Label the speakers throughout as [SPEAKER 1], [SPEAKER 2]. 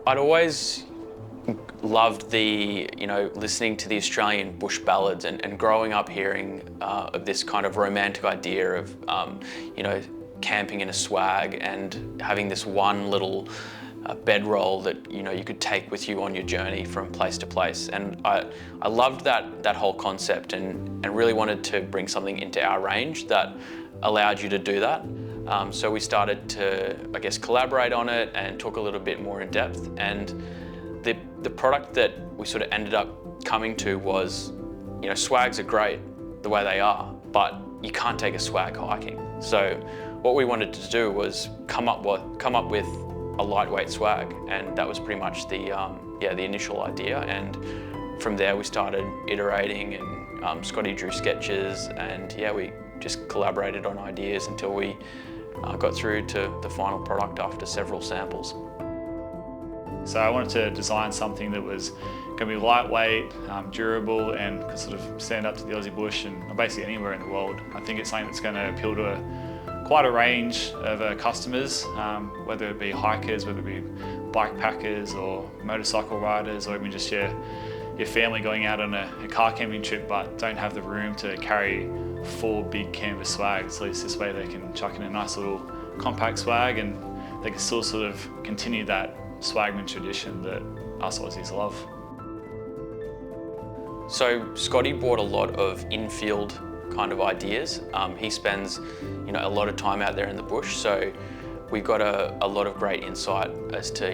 [SPEAKER 1] I'd always loved listening to the Australian bush ballads and growing up hearing of this kind of romantic idea of, camping in a swag and having this one little bedroll that, you could take with you on your journey from place to place. And I loved that whole concept and really wanted to bring something into our range that allowed you to do that. So we started to, collaborate on it and talk a little bit more in depth. And the product that we sort of ended up coming to was, swags are great the way they are, but you can't take a swag hiking. So what we wanted to do was come up with a lightweight swag, and that was pretty much the initial idea. And from there we started iterating, and Scotty drew sketches, and we just collaborated on ideas until we got through to the final product after several samples.
[SPEAKER 2] So I wanted to design something that was going to be lightweight, durable, and could sort of stand up to the Aussie bush and basically anywhere in the world. I think it's something that's going to appeal to quite a range of customers, whether it be hikers, whether it be bike packers or motorcycle riders, or even just your family going out on a car camping trip but don't have the room to carry 4 big canvas swags. At least this way they can chuck in a nice little compact swag and they can still sort of continue that swagman tradition that us Aussies love.
[SPEAKER 1] So Scotty brought a lot of in-field kind of ideas. He spends a lot of time out there in the bush, so we got a lot of great insight as to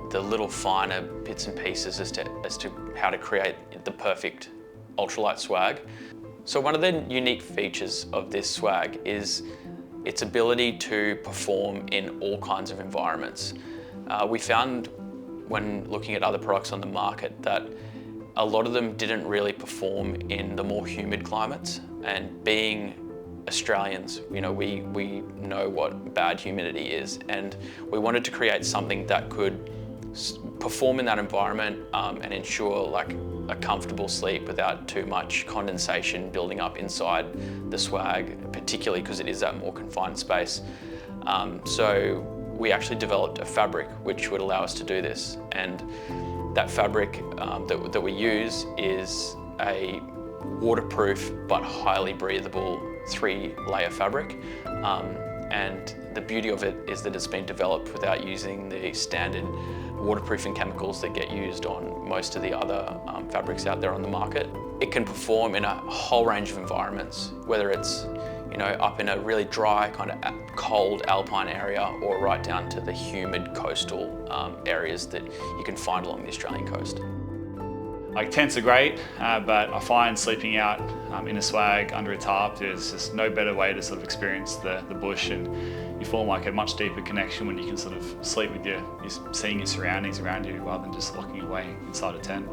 [SPEAKER 1] the little finer bits and pieces as to how to create the perfect ultralight swag. So one of the unique features of this swag is its ability to perform in all kinds of environments. We found when looking at other products on the market that a lot of them didn't really perform in the more humid climates, and being Australians, we know what bad humidity is, and we wanted to create something that could perform in that environment and ensure like a comfortable sleep without too much condensation building up inside the swag, particularly because it is that more confined space. So we actually developed a fabric which would allow us to do this, and that fabric that we use is a waterproof but highly breathable 3-layer fabric. And the beauty of it is that it's been developed without using the standard waterproofing chemicals that get used on most of the other fabrics out there on the market. It can perform in a whole range of environments, whether it's up in a really dry, kind of cold alpine area, or right down to the humid coastal areas that you can find along the Australian coast.
[SPEAKER 2] Like, tents are great, but I find sleeping out in a swag under a tarp, there's just no better way to sort of experience the bush, and you form like a much deeper connection when you can sort of sleep with you're seeing your surroundings around you rather than just locking away inside a tent.